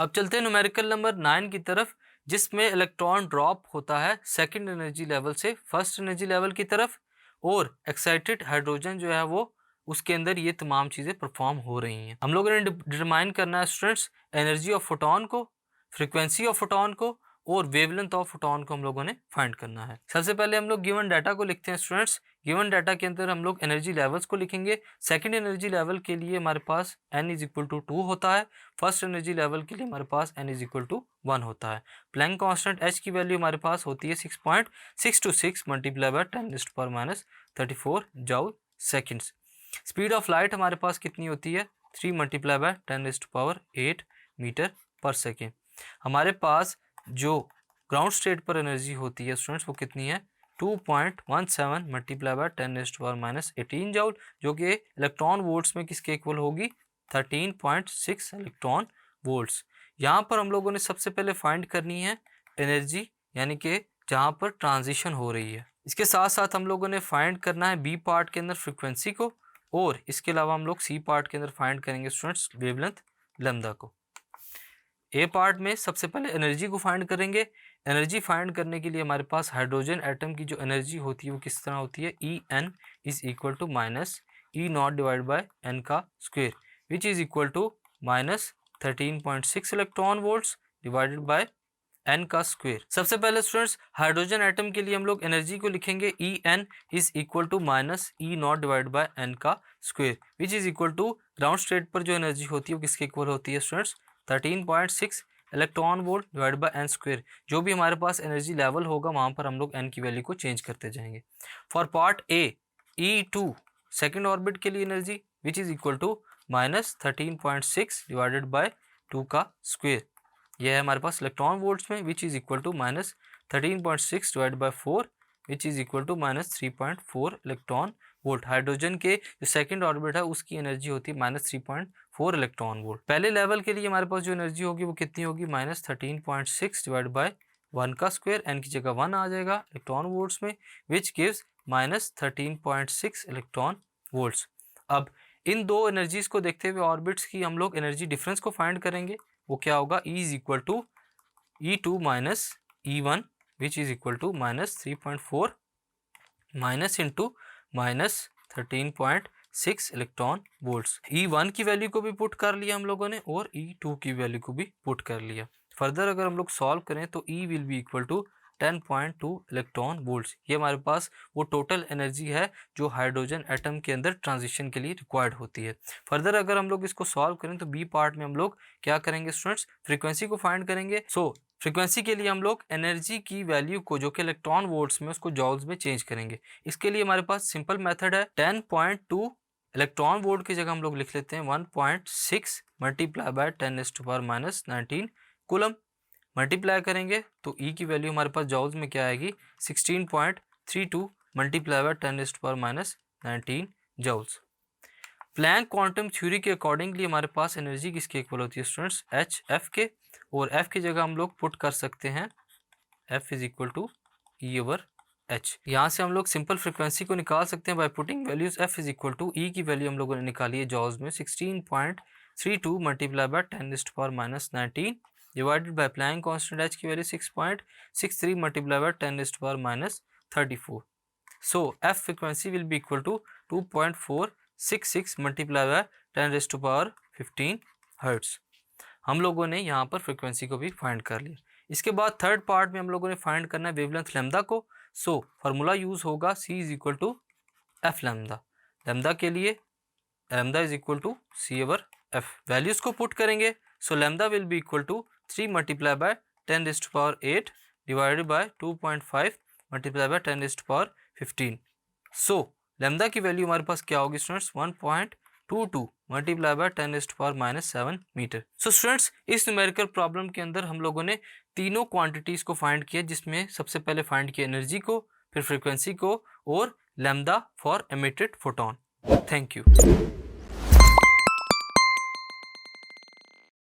अब चलते हैं न्यूमेरिकल नंबर 9 की तरफ, जिसमें इलेक्ट्रॉन ड्रॉप होता है सेकंड एनर्जी लेवल से फर्स्ट एनर्जी लेवल की तरफ, और एक्साइटेड हाइड्रोजन जो है वो उसके अंदर ये तमाम चीज़ें परफॉर्म हो रही हैं। हम लोगों ने डिटरमाइन करना है स्टूडेंट्स एनर्जी ऑफ फोटोन को, फ्रीक्वेंसी ऑफ फोटोन को और वेवलेंथ ऑफ फोटोन को हम लोगों ने फाइंड करना है। सबसे पहले हम लोग गिवन डाटा को लिखते हैं स्टूडेंट्स। गिवन डाटा के अंदर हम लोग एनर्जी लेवल्स को लिखेंगे। सेकंड एनर्जी लेवल के लिए हमारे पास n इज इक्वल टू 2 होता है। फर्स्ट एनर्जी लेवल के लिए हमारे पास n इज इक्वल टू 1 होता है। प्लैंक कांस्टेंट h की वैल्यू हमारे पास होती है 6.626 multiply by 10⁻³ joule seconds. Speed of light हमारे पास कितनी होती है 3 मल्टीप्लाई बाय 10⁸ मीटर पर सेकेंड। हमारे पास जो ग्राउंड स्टेट पर एनर्जी होती है स्टूडेंट्स वो कितनी है 2.17 मल्टीप्लाई बाय 10⁻18 जूल, जो कि इलेक्ट्रॉन वोल्ट्स में किसके इक्वल होगी 13.6 इलेक्ट्रॉन वोल्ट्स। यहाँ पर हम लोगों ने सबसे पहले फाइंड करनी है एनर्जी, यानी कि जहाँ पर ट्रांजिशन हो रही है। इसके साथ साथ हम लोगों ने फाइंड करना है बी पार्ट के अंदर फ्रिक्वेंसी को, और इसके अलावा हम लोग सी पार्ट के अंदर फाइंड करेंगे स्टूडेंट्स वेवलेंथ लैम्डा को। ए पार्ट में सबसे पहले एनर्जी को फाइंड करेंगे। एनर्जी फाइंड करने के लिए हमारे पास हाइड्रोजन एटम की जो एनर्जी होती है वो किस तरह होती है E n is equal to minus E not divide by n का square, which is equal to minus 13.6 electron volts divided by n का स्क्वेयर। सबसे पहले स्टूडेंट्स हाइड्रोजन एटम के लिए हम लोग एनर्जी को लिखेंगे E n is equal to minus E not divide by n का square, which is equal to ground state पर जो एनर्जी होती है वो किसके इक्वल होती है students 13.6 electron volt divide by n square. जो भी हमारे पास एनर्जी लेवल होगा वहाँ पर हम लोग एन की वैल्यू को चेंज करते जाएंगे। For part A E2 second orbit के लिए energy which is equal to minus 13.6 divided by 2 का स्क्वेयर। यह है हमारे पास इलेक्ट्रॉन वोल्ट्स में which is equal to minus 13.6 divide by 4 which is equal to minus 3.4 electron volt. Hydrogen के जो second orbit है उसकी एनर्जी होती है माइनस 3.4 इलेक्ट्रॉन वोल्ट। पहले लेवल के लिए हमारे पास जो एनर्जी होगी वो कितनी होगी माइनस 13.6 डिवाइड बाय 1 का स्क्वायर, एन की जगह 1 आ जाएगा इलेक्ट्रॉन वोल्ट्स में, which gives minus 13.6 electron volts. अब इन दो एनर्जीज को देखते हुए ऑर्बिट्स की हम लोग एनर्जी डिफरेंस को फाइंड करेंगे। वो क्या होगा E is equal to E2 minus E1 which is equal to minus 3.4 minus into minus 13.6 electron volts. E1 की वैल्यू को भी पुट कर लिया हम लोगों ने और E2 की वैल्यू को भी पुट कर लिया। फर्दर अगर हम लोग सॉल्व करें तो E will be equal to 10.2 electron volts. ये हमारे पास वो टोटल एनर्जी है जो हाइड्रोजन एटम के अंदर ट्रांजिशन के लिए रिक्वायर्ड होती है। फर्दर अगर हम लोग इसको सॉल्व करें तो बी पार्ट में हम लोग क्या करेंगे स्टूडेंट्स फ्रीक्वेंसी को फाइंड करेंगे। फ्रीक्वेंसी के लिए हम लोग एनर्जी की वैल्यू को जो कि इलेक्ट्रॉन वोल्ट्स में उसको जॉल्स में चेंज करेंगे। इसके लिए हमारे पास सिंपल मेथड है 10.2 इलेक्ट्रॉन वोल्ट की जगह हम लोग लिख लेते हैं 1.6 मल्टीप्लाई बाय 10⁻⁻19 कूलम। मल्टीप्लाई करेंगे तो E की वैल्यू हमारे पास जॉल्स में क्या आएगी 16.32 multiply by 10⁻⁻19 joules. Planck quantum theory के अकॉर्डिंगली हमारे पास एनर्जी किसके इक्वल होती है स्टूडेंट्स एच एफ के, और एफ की जगह हम लोग पुट कर सकते हैं F is equal to E over H. यहाँ से हम लोग सिंपल फ्रिक्वेंसी को निकाल सकते हैं by putting values. F is equal to E की वैल्यू हम लोगों ने निकाली है जॉल्स में 16.32 multiply by 10⁻⁻19 divided by Planck constant H की value 6.63 multiply by 10⁻34। So F frequency will be equal to 2.466 multiply by 10⁻15 hertz. हम लोगों ने यहाँ पर फ्रिक्वेंसी को भी फाइंड कर लिया। इसके बाद थर्ड पार्ट में हम लोगों ने फाइंड करना है वेवलेंथ लैम्डा को। सो फार्मूला यूज होगा C is equal to F lambda. Lambda के लिए lambda is equal to C over F. Values को पुट करेंगे so lambda will be equal to 3 multiply by 10⁸ divided by 2.5 multiply by 10⁻15। So lambda की value हमारे पास क्या होगी students 1.22 multiply by 10⁻⁻7 metre. So students इस न्यूमेरिकल प्रॉब्लम के अंदर हम लोगों ने तीनों क्वांटिटीज को फाइंड किया, जिसमें सबसे पहले फाइंड किया एनर्जी को, फिर फ्रीक्वेंसी को और lambda for emitted photon. Thank you.